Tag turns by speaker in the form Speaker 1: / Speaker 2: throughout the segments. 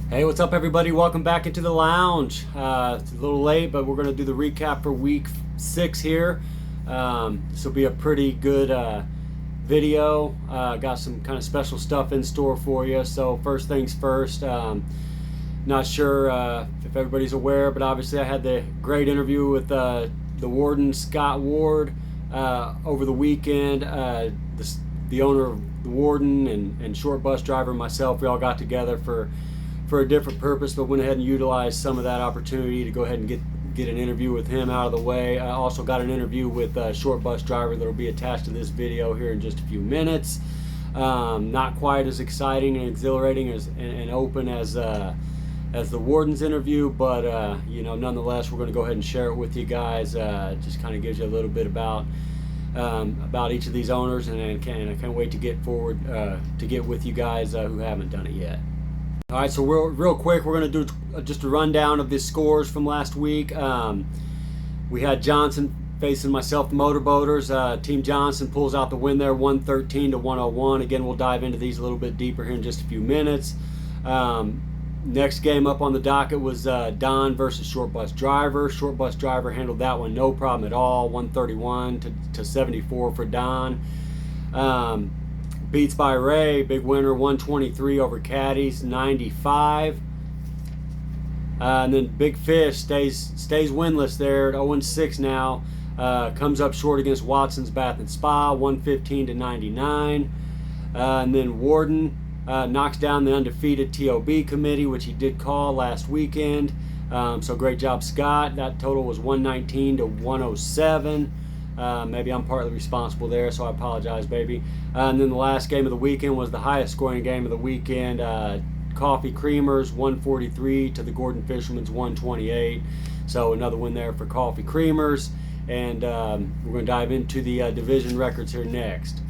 Speaker 1: Hey, what's up, everybody? Welcome back into the lounge. It's a little late, but we're going to do the recap for week 6 here. This will be a pretty good video. Got some kind of special stuff in store for you. So first things first, not sure if everybody's aware, but obviously I had the great interview with the warden, Scott Ward, over the weekend. The owner of the warden and short bus driver and myself, we all got together for a different purpose, but went ahead and utilized some of that opportunity to go ahead and get an interview with him out of the way. I also got an interview with a short bus driver that will be attached to this video here in just a few minutes. Not quite as exciting and exhilarating and open as the warden's interview, but nonetheless, we're going to go ahead and share it with you guys. Just kind of gives you a little bit about each of these owners, and I can't wait to get with you guys who haven't done it yet. All right, so real quick, we're going to do just a rundown of the scores from last week. We had Johnson facing myself, the motorboaters. Team Johnson pulls out the win there, 113 to 101. Again, we'll dive into these a little bit deeper here in just a few minutes. Next game up on the docket was Don versus Short Bus Driver. Short Bus Driver handled that one no problem at all, 131 to 74 for Don. Beats by Ray, big winner, 123 over Caddies, 95. And then Big Fish stays winless there at 0-6 now. Comes up short against Watson's Bath and Spa, 115 to 99. And then Warden knocks down the undefeated TOB committee, which he did call last weekend. So great job, Scott. That total was 119 to 107. Maybe I'm partly responsible there, so I apologize, baby. And then the last game of the weekend was the highest scoring game of the weekend. Coffee Creamers, 143 to the Gordon Fisherman's 128. So another win there for Coffee Creamers. And we're going to dive into the division records here next.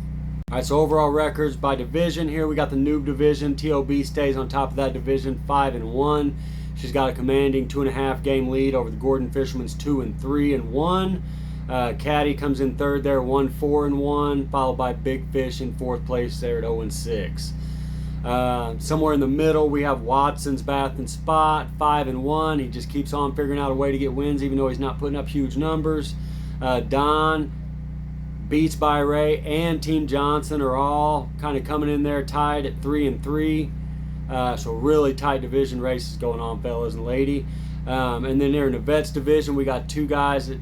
Speaker 1: All right, so overall records by division here. We got the noob division. TOB stays on top of that division, 5-1. She's got a commanding 2.5 game lead over the Gordon Fisherman's 2-3-1. Caddy comes in third there, 1-4-1, followed by Big Fish in fourth place there at 0-6. Somewhere in the middle, we have Watson's Bath and Spot, 5-1. He just keeps on figuring out a way to get wins, even though he's not putting up huge numbers. Don, Beats by Ray, and Team Johnson are all kind of coming in there tied at 3-3. So really tight division races going on, fellas and lady. And then there in the vets division, we got two guys at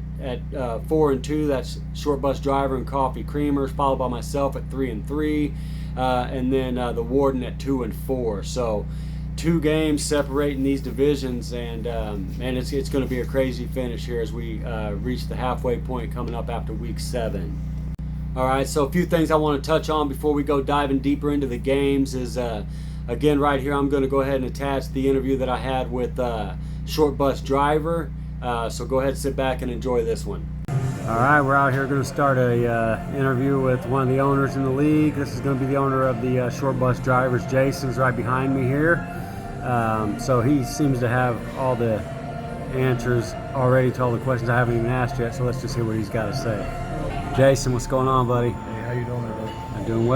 Speaker 1: 4-2. That's Short Bus Driver and Coffee Creamers, followed by myself at 3-3, and then the Warden at 2-4. So 2 games separating these divisions, and it's going to be a crazy finish here as we reach the halfway point coming up after week 7. All right, so a few things I want to touch on before we go diving deeper into the games is again right here I'm going to go ahead and attach the interview that I had with Short Bus Driver, so go ahead and sit back and enjoy this one. All right, we're out here going to start a interview with one of the owners in the league. This is going to be the owner of the Short Bus Drivers. Jason's right behind me here. So he seems to have all the answers already to all the questions I haven't even asked yet, so let's just hear what he's got to say. Jason, what's going on, buddy?
Speaker 2: Hey, how you doing today?
Speaker 1: I'm doing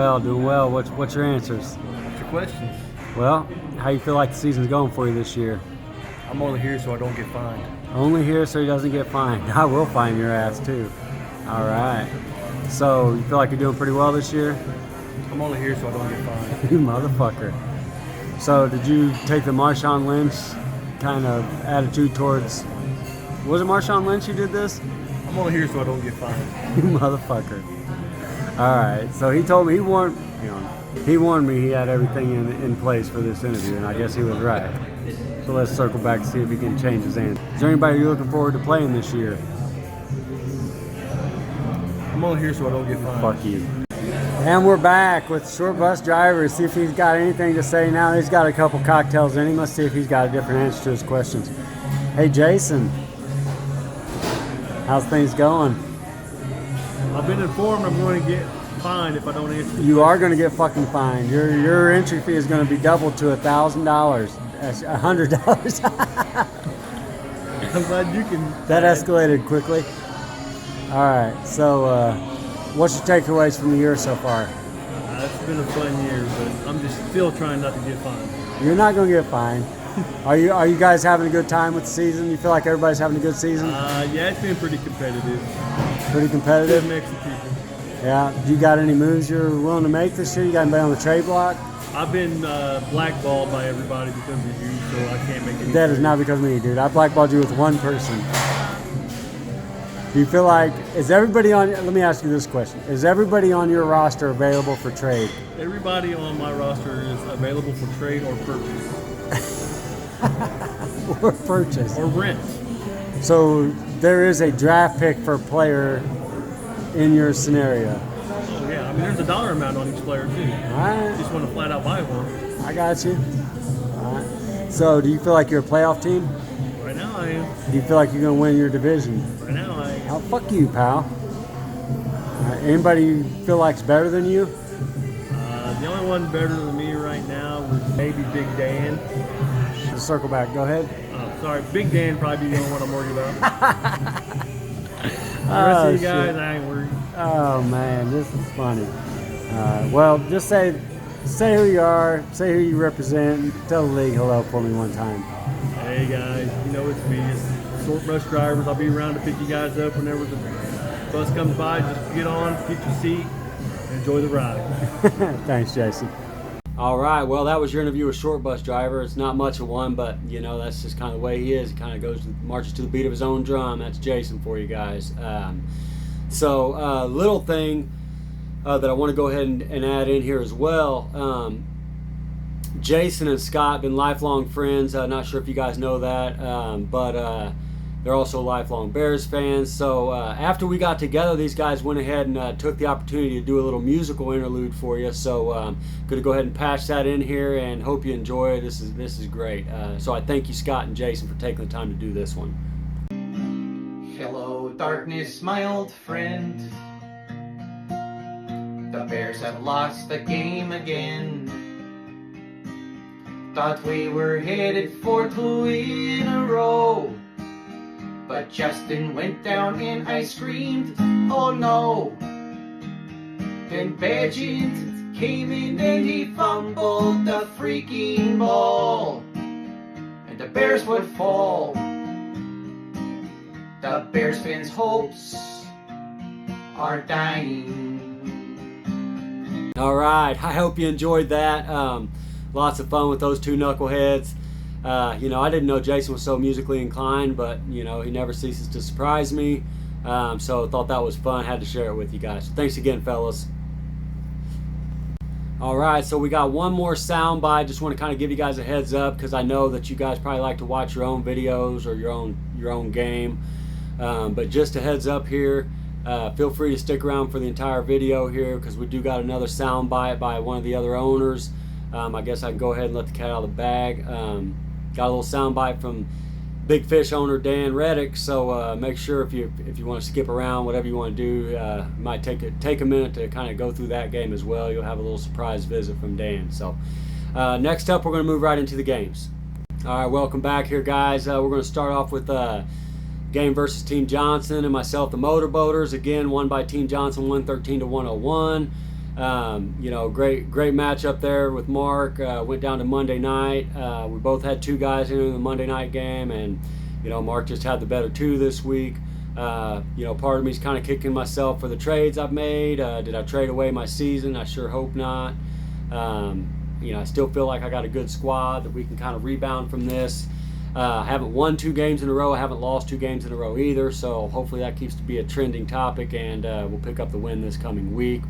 Speaker 1: well. What's your answers?
Speaker 2: What's your questions?
Speaker 1: Well, how you feel like the season's going for you this year?
Speaker 2: I'm only here so I don't get fined.
Speaker 1: Only here so he doesn't get fined. I will fine your ass too. All right. So you feel like you're doing pretty well this year?
Speaker 2: I'm only here so I don't get fined.
Speaker 1: You motherfucker. So did you take the Marshawn Lynch kind of attitude towards? Was it Marshawn Lynch who did this?
Speaker 2: I'm only here so I don't get fined.
Speaker 1: You motherfucker. All right. So he told me he warned me he had everything in place for this interview, and I guess he was right. So let's circle back to see if he can change his answer. Is there anybody you're looking forward to playing this year?
Speaker 2: I'm only here so I don't get fined.
Speaker 1: Fuck you. And we're back with Short Bus Driver. See if he's got anything to say now. He's got a couple cocktails in him. Let's see if he's got a different answer to his questions. Hey, Jason. How's things going?
Speaker 2: I've been informed I'm going to get fined if I don't answer.
Speaker 1: You are going to get fucking fined. Your entry fee is going to be doubled to $1,000. That's $100.
Speaker 2: I'm glad you can.
Speaker 1: That escalated quickly. All right. So, what's your takeaways from the year so far?
Speaker 2: It's been a fun year, but I'm just still trying not to get fined.
Speaker 1: You're not going to get fined. Are you guys having a good time with the season? You feel like everybody's having a good season?
Speaker 2: Yeah, it's been pretty competitive.
Speaker 1: Pretty competitive?
Speaker 2: Good mix of people.
Speaker 1: Yeah. Do you got any moves you're willing to make this year? You got anybody on the trade block?
Speaker 2: I've been blackballed by everybody because of you, so I can't make any
Speaker 1: That is
Speaker 2: trades.
Speaker 1: not because of me, dude. I blackballed you with one person. Do you feel like, is everybody on, let me ask you this question. Is everybody on your roster available for trade?
Speaker 2: Everybody on my roster is available for trade or purchase.
Speaker 1: Or purchase?
Speaker 2: Or rent.
Speaker 1: So there is a draft pick for a player in your scenario.
Speaker 2: Oh, yeah. I mean, there's a dollar amount on each player, too.
Speaker 1: All right.
Speaker 2: Just want to flat out buy one.
Speaker 1: I got you. All right. So do you feel like you're a playoff team?
Speaker 2: Right now I am.
Speaker 1: Do you feel like you're going to win your division?
Speaker 2: Right now I am.
Speaker 1: Oh, fuck you, pal. Anybody you feel like's better than you?
Speaker 2: The only one better than me right now would maybe Big Dan.
Speaker 1: Just circle back. Go ahead.
Speaker 2: Sorry, Big Dan probably be the only one I'm worried about. The rest
Speaker 1: Oh,
Speaker 2: of you guys,
Speaker 1: shit.
Speaker 2: I ain't worried.
Speaker 1: Oh man, this is funny. Well, just say who you are, say who you represent, and tell the league hello for me one time.
Speaker 2: Hey guys, you know it's me. It's Short Bus Drivers. I'll be around to pick you guys up whenever the bus comes by. Just get on, get your seat, and enjoy the ride.
Speaker 1: Thanks, Jason. All right, well, that was your interview with Short Bus Driver. It's not much of one, but you know that's just kind of the way he is. He kind of marches to the beat of his own drum. That's Jason for you guys. Little thing that I want to go ahead and add in here as well. Jason and Scott have been lifelong friends. Not sure if you guys know that, but they're also lifelong Bears fans. So after we got together, these guys went ahead and took the opportunity to do a little musical interlude for you. So going to go ahead and patch that in here, and hope you enjoy it. This is great. So I thank you, Scott and Jason, for taking the time to do this one.
Speaker 3: Hello, darkness, my old friend. The Bears have lost the game again. Thought we were headed for 2 in a row, but Justin went down and I screamed, oh no. Then Badgett came in and he fumbled the freaking ball, and the Bears would fall. The Bears fans' hopes are dying.
Speaker 1: All right, I hope you enjoyed that. Lots of fun with those two knuckleheads. I didn't know Jason was so musically inclined, but he never ceases to surprise me. So I thought that was fun. Had to share it with you guys. So thanks again, fellas. All right, so we got one more soundbite. Just want to kind of give you guys a heads up because I know that you guys probably like to watch your own videos or your own game. But just a heads up here. Feel free to stick around for the entire video here because we do got another soundbite by one of the other owners. I guess I can go ahead and let the cat out of the bag. Got a little soundbite from Big Fish owner Dan Reddick, so make sure if you want to skip around, whatever you want to do, might take a minute to kind of go through that game as well. You'll have a little surprise visit from Dan. So next up, we're going to move right into the games. All right, welcome back here, guys. We're going to start off with game versus Team Johnson and myself, the Motorboaters. Again, won by Team Johnson 113-101. Great matchup there with Mark. Went down to Monday night. We both had two guys in the Monday night game, and Mark just had the better two this week. Part of me's kind of kicking myself for the trades I've made. Did I trade away my season? I sure hope not. I still feel like I got a good squad that we can kind of rebound from this. I haven't won 2 games in a row. I haven't lost 2 games in a row either. So hopefully that keeps to be a trending topic, and we'll pick up the win this coming week.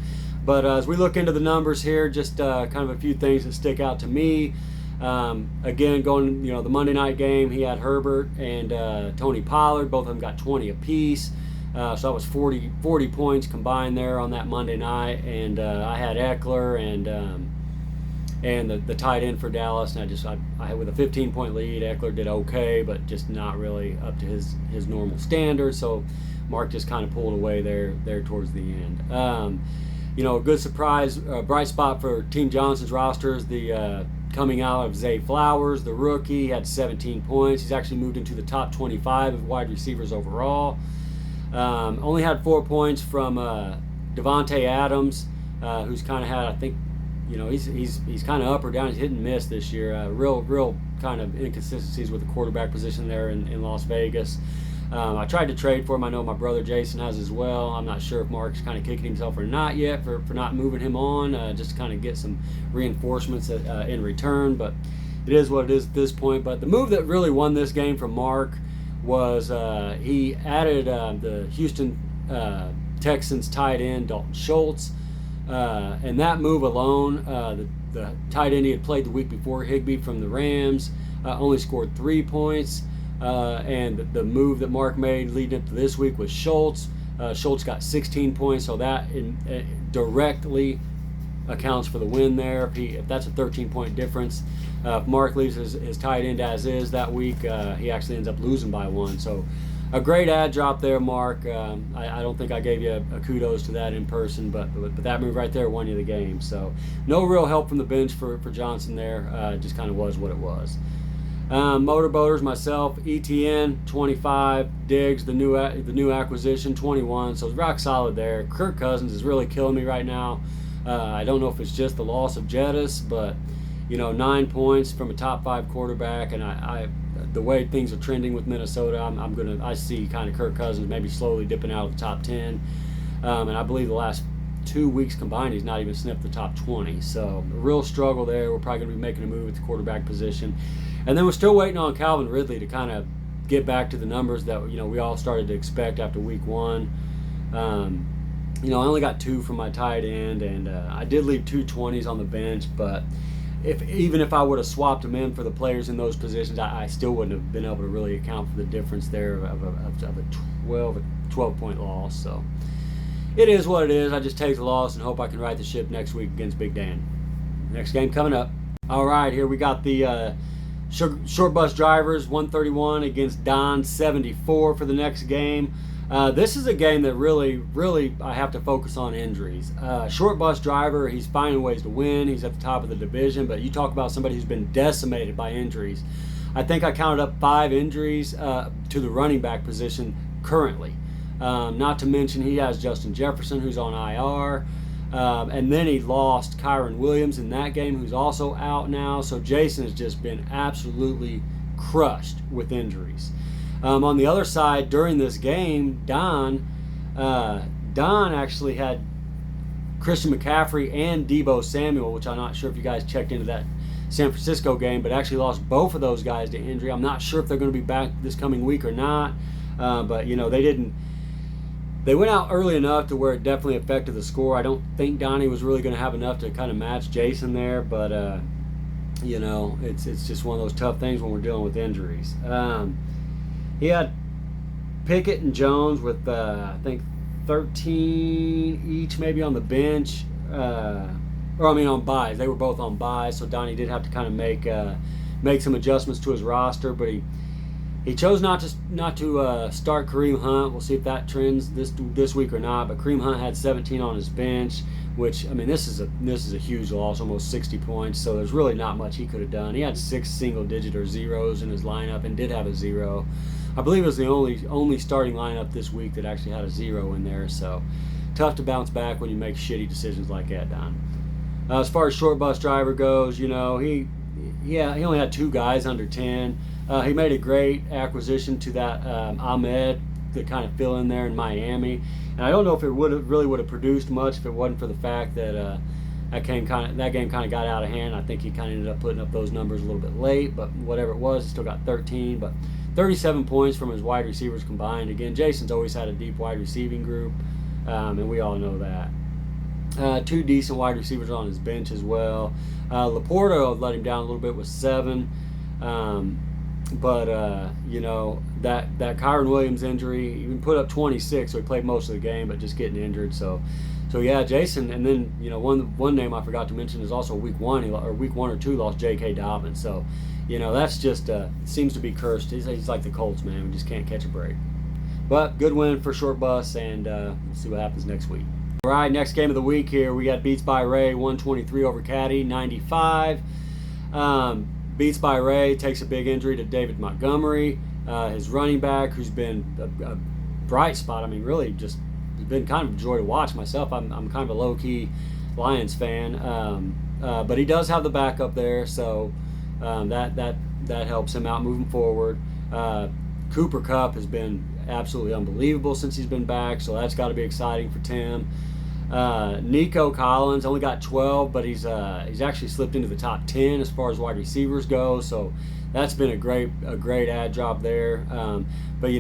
Speaker 1: But as we look into the numbers here, just kind of a few things that stick out to me. Again, going the Monday night game, he had Herbert and Tony Pollard. Both of them got 20 apiece. So that was 40 points combined there on that Monday night. And I had Eckler and the tight end for Dallas. And I had with a 15-point lead. Eckler did okay, but just not really up to his normal standards. So Mark just kind of pulled away there towards the end. A good surprise, bright spot for Team Johnson's roster is the coming out of Zay Flowers, the rookie. He had 17 points. He's actually moved into the top 25 of wide receivers overall. Only had 4 points from Devontae Adams, who's kind of had, I think, he's kind of up or down. He's hit and miss this year. Real kind of inconsistencies with the quarterback position there in Las Vegas. I tried to trade for him. I know my brother Jason has as well. I'm not sure if Mark's kind of kicking himself or not yet for not moving him on, just to kind of get some reinforcements in return. But it is what it is at this point. But the move that really won this game for Mark was he added the Houston Texans tight end Dalton Schultz. And that move alone, the tight end he had played the week before, Higbee from the Rams, only scored 3 points. And the move that Mark made leading up to this week was Schultz. Schultz got 16 points, so that directly accounts for the win there. If that's a 13-point difference, if Mark leaves his tight end as is that week, he actually ends up losing by 1. So a great ad drop there, Mark. I don't think I gave you a kudos to that in person, but that move right there won you the game. So no real help from the bench for Johnson there. Just kind of was what it was. Motorboaters, myself, ETN 25, Diggs the new acquisition 21. So it's rock solid there. Kirk Cousins is really killing me right now. I don't know if it's just the loss of Jettis, but 9 points from a top 5 quarterback, and I the way things are trending with Minnesota, I see kind of Kirk Cousins maybe slowly dipping out of the top 10, and I believe the last 2 weeks combined he's not even sniffed the top 20. So a real struggle there. We're probably going to be making a move at the quarterback position, and then we're still waiting on Calvin Ridley to kind of get back to the numbers that we all started to expect after week 1. I only got 2 from my tight end, and I did leave 2 20s on the bench, but even if I would have swapped them in for the players in those positions, I still wouldn't have been able to really account for the difference there of a 12-point loss. So it is what it is. I just take the loss and hope I can right the ship next week against Big Dan. Next game coming up. All right, here we got the short bus drivers 131 against Don 74 for the next game. This is a game that really I have to focus on injuries. Short bus driver, he's finding ways to win. He's at the top of the division, but you talk about somebody who's been decimated by injuries. I think I counted up 5 injuries to the running back position currently. Not to mention he has Justin Jefferson, who's on IR. And then he lost Kyron Williams in that game, who's also out now. So Jason has just been absolutely crushed with injuries. On the other side, during this game, Don actually had Christian McCaffrey and Deebo Samuel, which I'm not sure if you guys checked into that San Francisco game, but actually lost both of those guys to injury. I'm not sure if they're going to be back this coming week or not, but they didn't. They went out early enough to where it definitely affected the score. I don't think Donnie was really going to have enough to kind of match Jason there, but it's just one of those tough things when we're dealing with injuries. He had Pickett and Jones with, I think, 13 each maybe on the bench. On buys. They were both on buys, so Donnie did have to kind of make some adjustments to his roster, but he chose not to start Kareem Hunt. We'll see if that trends this week or not, but Kareem Hunt had 17 on his bench, which, this is a huge loss, almost 60 points, so there's really not much he could have done. He had 6 single-digit or zeros in his lineup and did have a 0. I believe it was the only starting lineup this week that actually had a 0 in there, so tough to bounce back when you make shitty decisions like that, Don. As far as short bus driver goes, he only had 2 guys under 10. He made a great acquisition to that Ahmed to kind of fill in there in Miami, and I don't know if it would have produced much if it wasn't for the fact that that game kind of got out of hand. I think he kind of ended up putting up those numbers a little bit late, but whatever it was, he still got 13. But 37 points from his wide receivers combined. Again, Jason's always had a deep wide receiving group, and we all know that. 2 decent wide receivers on his bench as well. Laporta let him down a little bit with 7. But that Kyron Williams injury, he even put up 26, so he played most of the game, but just getting injured. So yeah, Jason. And then one name I forgot to mention is also week 1 or 2 lost J.K. Dobbins. So that's just seems to be cursed. He's like the Colts, man. We just can't catch a break. But good win for short bus, and we'll see what happens next week. All right, next game of the week here, we got Beats by Ray 123 over Caddy 95. Beats by Ray takes a big injury to David Montgomery, his running back, who's been a bright spot. Really just been kind of a joy to watch myself. I'm kind of a low-key Lions fan. but he does have the backup there, so that helps him out moving forward. Cooper Kupp has been absolutely unbelievable since he's been back, so that's got to be exciting for Tim. Nico Collins only got 12, but he's actually slipped into the top 10 as far as wide receivers go, so that's been a great ad job there. But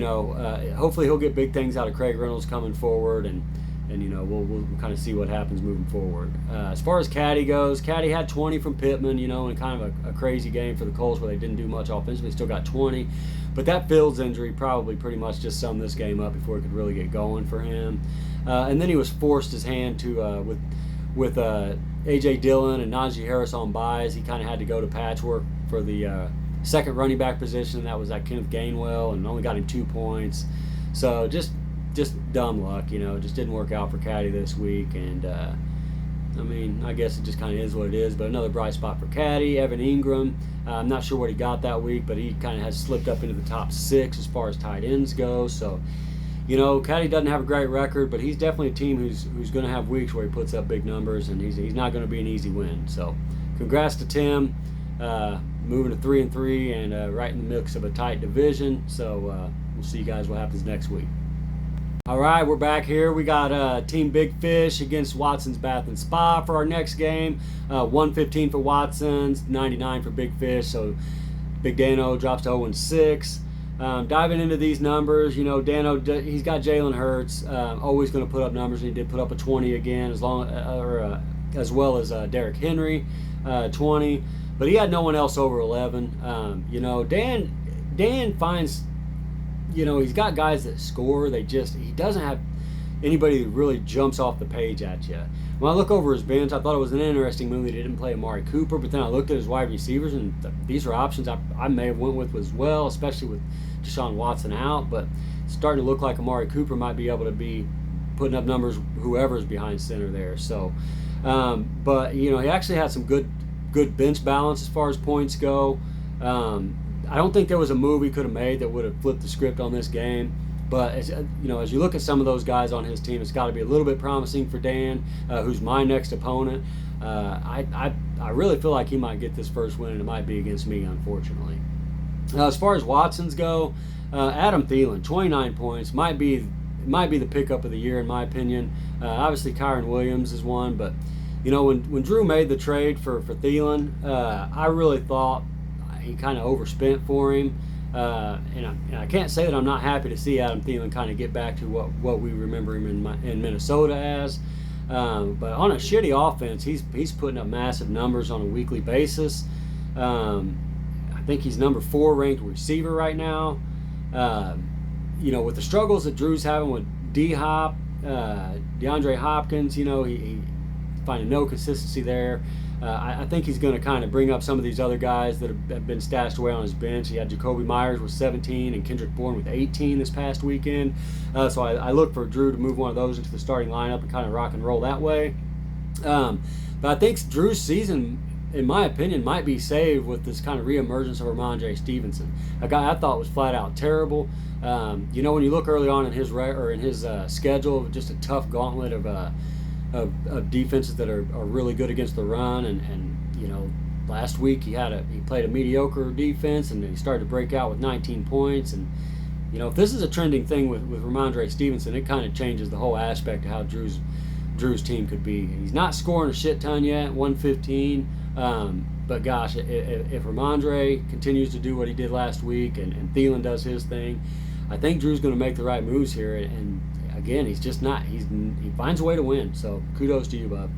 Speaker 1: hopefully he'll get big things out of Craig Reynolds coming forward, and we'll kind of see what happens moving forward. As far as Caddy goes, Caddy had 20 from Pittman, in kind of a crazy game for the Colts where they didn't do much offensively, still got 20. But that Fields injury probably pretty much just summed this game up before it could really get going for him. And then he was forced his hand to with A.J. Dillon and Najee Harris on buys. He kind of had to go to patchwork for the second running back position. That was Kenneth Gainwell, and only got him 2 points. So just dumb luck, just didn't work out for Caddy this week. And I guess it just kind of is what it is. But another bright spot for Caddy, Evan Ingram. I'm not sure what he got that week, but he kind of has slipped up into the top 6 as far as tight ends go. So, Caddy doesn't have a great record, but he's definitely a team who's going to have weeks where he puts up big numbers, and he's not going to be an easy win. So, congrats to Tim, moving to 3-3 and right in the mix of a tight division. So we'll see you guys what happens next week. All right, we're back here. We got Team Big Fish against Watson's Bath and Spa for our next game. 115 for Watson's, 99 for Big Fish. So Big Dano drops to 0-6. Diving into these numbers, Dano, he's got Jalen Hurts, always going to put up numbers, and he did put up a 20 again, as well as Derrick Henry, 20. But he had no one else over 11. Dan finds. He's got guys that score. He doesn't have anybody that really jumps off the page at you. When I look over his bench, I thought it was an interesting move that he didn't play Amari Cooper, but then I looked at his wide receivers, and these are options I may have went with as well, especially with Deshaun Watson out, but it's starting to look like Amari Cooper might be able to be putting up numbers whoever's behind center there. So, but, he actually had some good bench balance as far as points go. I don't think there was a move he could have made that would have flipped the script on this game. But as you look at some of those guys on his team, it's got to be a little bit promising for Dan, who's my next opponent. I really feel like he might get this first win, and it might be against me, unfortunately. As far as Watsons go, Adam Thielen, 29 points, might be the pickup of the year in my opinion. Obviously, Kyron Williams is one, but when Drew made the trade for Thielen, I really thought he kind of overspent for him. And I can't say that I'm not happy to see Adam Thielen kind of get back to what we remember him in Minnesota as. But on a shitty offense, he's putting up massive numbers on a weekly basis. I think he's number 4 ranked receiver right now. With the struggles that Drew's having with D-Hop, DeAndre Hopkins, he finding no consistency there. I think he's going to kind of bring up some of these other guys that have been stashed away on his bench. He had Jacoby Myers with 17 and Kendrick Bourne with 18 this past weekend. So I look for Drew to move one of those into the starting lineup and kind of rock and roll that way. But I think Drew's season, in my opinion, might be saved with this kind of reemergence of Ramondre Stevenson, a guy I thought was flat out terrible. When you look early on in his schedule, just a tough gauntlet of defenses that are really good against the run, and last week he played a mediocre defense, and he started to break out with 19 points. And if this is a trending thing with Ramondre Stevenson, it kind of changes the whole aspect of how Drew's team could be. He's not scoring a shit ton yet, 115, but gosh, if Ramondre continues to do what he did last week, and Thielen does his thing, I think Drew's going to make the right moves here. And again, he's just not. He finds a way to win. So kudos to you, bub.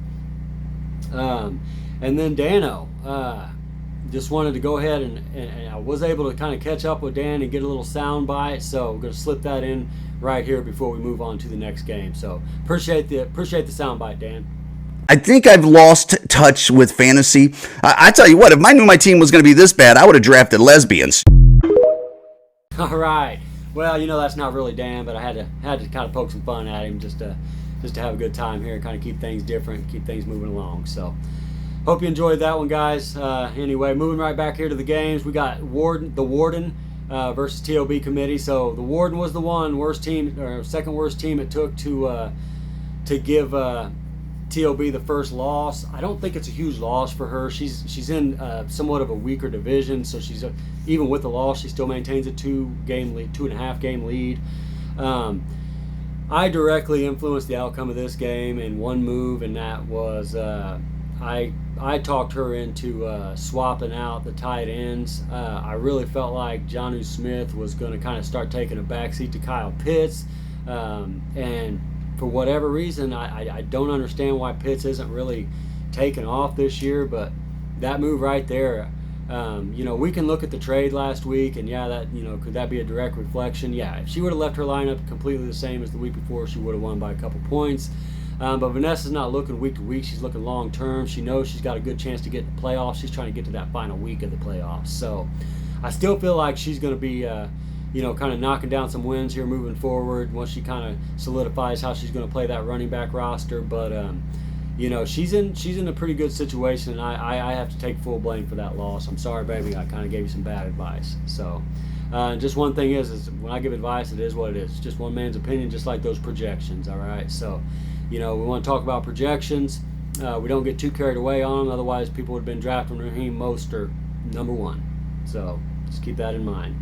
Speaker 1: And then Dano, just wanted to go ahead and I was able to kind of catch up with Dan and get a little sound bite. So we're going to slip that in right here before we move on to the next game. So appreciate the sound bite, Dan.
Speaker 4: I think I've lost touch with fantasy. I tell you what, if I knew my team was going to be this bad, I would have drafted lesbians.
Speaker 1: All right. Well, that's not really Dan, but I had to kind of poke some fun at him just to have a good time here and kind of keep things different, keep things moving along. So, hope you enjoyed that one, guys. Anyway, moving right back here to the games, we got the Warden versus TOB Committee. So the Warden was the second worst team it took to give TOB the first loss. I don't think it's a huge loss for her. She's in somewhat of a weaker division, so she's even with the loss, she still maintains a 2.5 game lead. I directly influenced the outcome of this game in one move, and that was I talked her into swapping out the tight ends. I really felt like Jonnu Smith was going to kind of start taking a backseat to Kyle Pitts, and for whatever reason, I don't understand why Pitts isn't really taking off this year, but that move right there, we can look at the trade last week, and that, could that be a direct reflection? Yeah, if she would have left her lineup completely the same as the week before, she would have won by a couple points. But Vanessa's not looking week to week. She's looking long term. She knows she's got a good chance to get in the playoffs. She's trying to get to that final week of the playoffs. So I still feel like she's going to be, kind of knocking down some wins here moving forward once she kind of solidifies how she's going to play that running back roster. But, she's in a pretty good situation, and I have to take full blame for that loss. I'm sorry, baby. I kind of gave you some bad advice. So just one thing is when I give advice, it is what it is. It's just one man's opinion, just like those projections, all right? So, we want to talk about projections. We don't get too carried away on them. Otherwise, people would have been drafting Raheem Mostert number 1. So just keep that in mind.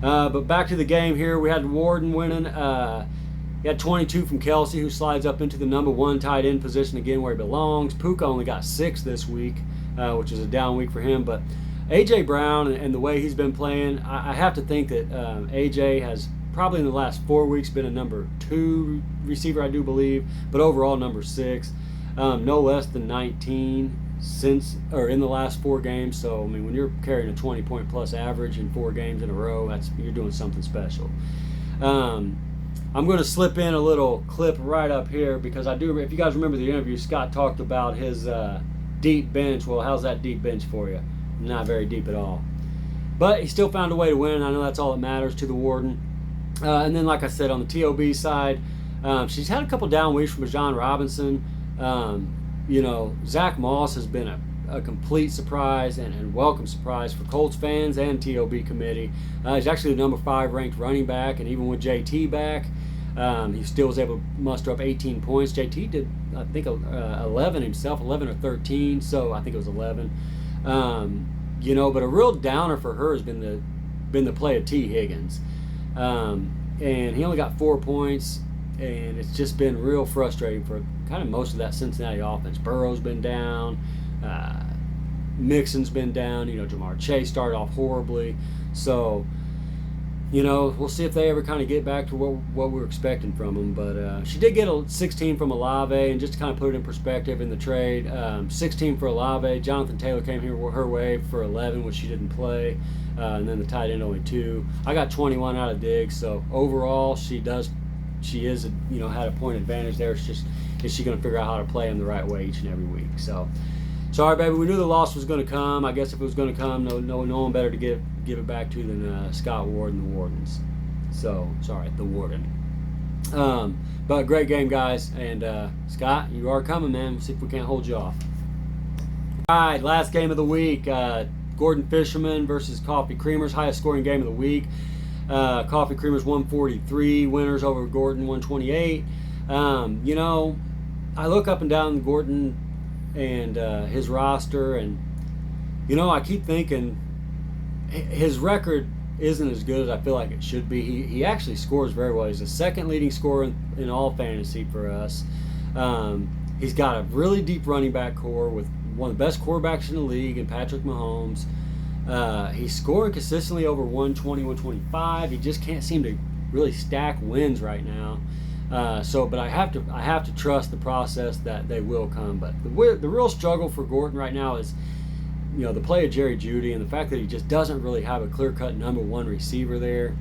Speaker 1: But back to the game here. We had Warden winning. He had 22 from Kelsey, who slides up into the number 1 tight end position again where he belongs. Puka only got 6 this week, which is a down week for him. But A.J. Brown and the way he's been playing, I have to think that A.J. has probably in the last 4 weeks been a number 2 receiver, I do believe, but overall number 6. No less than 19 in the last 4 games. So, when you're carrying a 20-point plus average in 4 games in a row, you're doing something special. I'm going to slip in a little clip right up here because if you guys remember the interview, Scott talked about his deep bench. Well, how's that deep bench for you? Not very deep at all. But he still found a way to win. I know that's all that matters to the Warden. And then, like I said, on the TOB side, she's had a couple down weeks from John Robinson. Zach Moss has been a complete surprise and welcome surprise for Colts fans and TOB committee. He's actually the number 5 ranked running back, and even with JT back, he still was able to muster up 18 points. JT did, I think, 11 himself, 11 or 13, so I think it was 11. But a real downer for her has been the play of T. Higgins. And he only got 4 points, and it's just been real frustrating for kind of most of that Cincinnati offense. Burrow's been down, Mixon's been down, Jamar Chase started off horribly. So, we'll see if they ever kind of get back to what we were expecting from them. But she did get a 16 from Olave, and just to kind of put it in perspective in the trade, 16 for Olave. Jonathan Taylor came here her way for 11, which she didn't play. And then the tight end only 2. I got 21 out of Diggs, so overall she is had a point advantage there. It's just, is she going to figure out how to play him the right way each and every week? So, sorry, baby, we knew the loss was going to come. I guess if it was going to come, no one better to give it back to than Scott Ward and the Wardens. So, sorry, the Warden. But great game, guys, and Scott, you are coming, man. We'll see if we can't hold you off. All right, last game of the week. Gordon Fisherman versus Coffee Creamers, highest scoring game of the week. Coffee Creamers 143, winners over Gordon 128. I look up and down Gordon and his roster, and I keep thinking his record isn't as good as I feel like it should be. He actually scores very well. He's the second leading scorer in all fantasy for us. He's got a really deep running back core with one of the best quarterbacks in the league in Patrick Mahomes. He's scoring consistently over 120, 125. He just can't seem to really stack wins right now. But I have to trust the process that they will come. But the real struggle for Gordon right now is, the play of Jerry Jeudy and the fact that he just doesn't really have a clear-cut number 1 receiver there.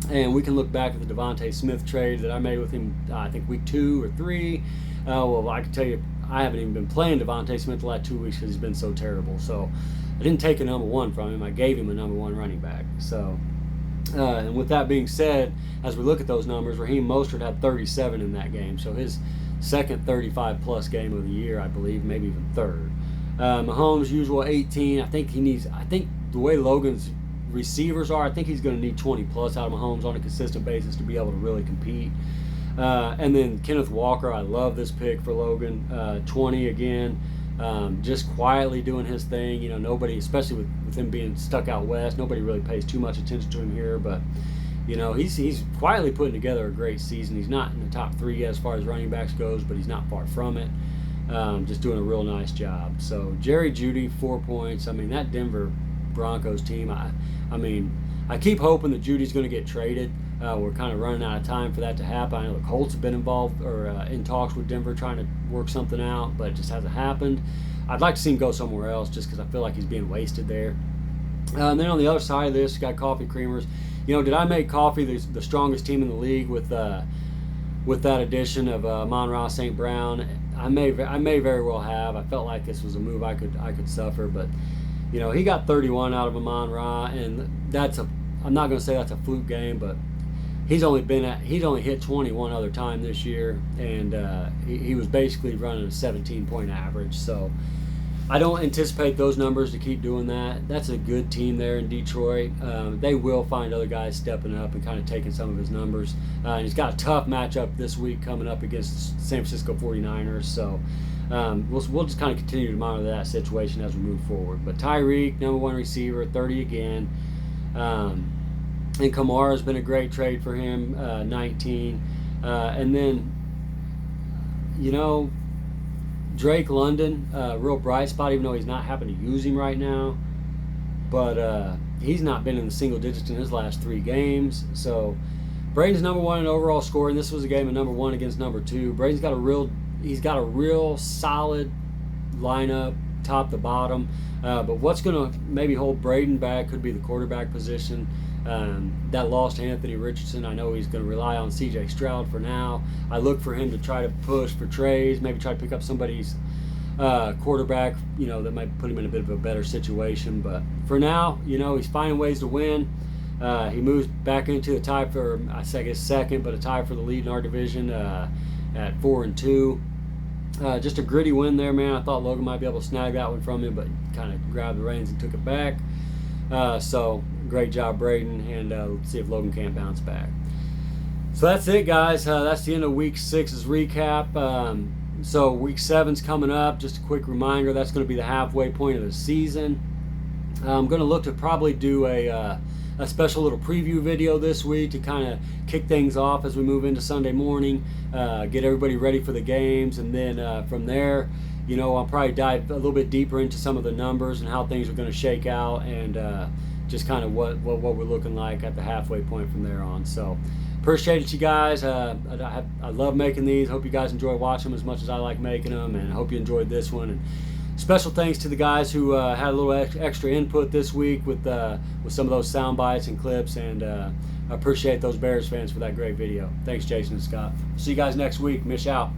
Speaker 1: And we can look back at the Devontae Smith trade that I made with him, I think week 2 or 3. I can tell you, I haven't even been playing Devontae Smith the last 2 weeks because he's been so terrible. So I didn't take a number 1 from him. I gave him a number 1 running back. So, and with that being said, as we look at those numbers, Raheem Mostert had 37 in that game. So his second 35-plus game of the year, I believe, maybe even third. Mahomes' usual 18. I think the way Logan's receivers are, I think he's going to need 20-plus out of Mahomes on a consistent basis to be able to really compete. And then Kenneth Walker, I love this pick for Logan. 20 again, just quietly doing his thing. You know, nobody, especially with him being stuck out west, nobody really pays too much attention to him here. But you know, he's quietly putting together a great season. He's not in the top 3 as far as running backs goes, but he's not far from it. Just doing a real nice job. So Jerry Jeudy, 4 points. I mean, that Denver Broncos team, I mean, I keep hoping that Judy's going to get traded. We're kind of running out of time for that to happen. I know the Colts have been involved or in talks with Denver trying to work something out, but it just hasn't happened. I'd like to see him go somewhere else just because I feel like he's being wasted there. And then on the other side of this, you got coffee creamers. You know, did I make coffee the strongest team in the league with that addition of Amon-Ra St. Brown? I may very well have. I felt like this was a move I could suffer, but you know, he got 31 out of Amon-Ra, and I'm not going to say that's a fluke game, but he's only hit 20 one other time this year, and he was basically running a 17-point average. So I don't anticipate those numbers to keep doing that. That's a good team there in Detroit. They will find other guys stepping up and kind of taking some of his numbers. And he's got a tough matchup this week coming up against the San Francisco 49ers. So we'll just kind of continue to monitor that situation as we move forward. But Tyreek, number 1 receiver, 30 again. And Kamara's been a great trade for him, 19. And then, you know, Drake London, real bright spot, even though he's not having to use him right now. But he's not been in the single digits in his last 3 games. So Braden's number 1 in overall scoring. This was a game of number 1 against number 2. Braden's got a real solid lineup, top to bottom. But what's going to maybe hold Braden back could be the quarterback position. That lost Anthony Richardson. I know he's going to rely on C.J. Stroud for now. I look for him to try to push for trades, maybe try to pick up somebody's quarterback, you know, that might put him in a bit of a better situation. But for now, you know, he's finding ways to win. He moves back into the tie for, I guess, second, but a tie for the lead in our division at 4-2. Just a gritty win there, man. I thought Logan might be able to snag that one from him, but kind of grabbed the reins and took it back. So great job, Braden, and let's see if Logan can't bounce back. So that's it, guys. That's the end of Week 6's recap. So Week 7's coming up. Just a quick reminder, that's going to be the halfway point of the season. I'm going to look to probably do a special little preview video this week to kind of kick things off as we move into Sunday morning, get everybody ready for the games, and then from there, you know, I'll probably dive a little bit deeper into some of the numbers and how things are going to shake out, and just kind of what we're looking like at the halfway point from there on. So appreciate it, you guys. I love making these. Hope you guys enjoy watching them as much as I like making them, and I hope you enjoyed this one. And special thanks to the guys who had a little extra input this week with some of those sound bites and clips, and I appreciate those Bears fans for that great video. Thanks, Jason and Scott. See you guys next week. Mish out.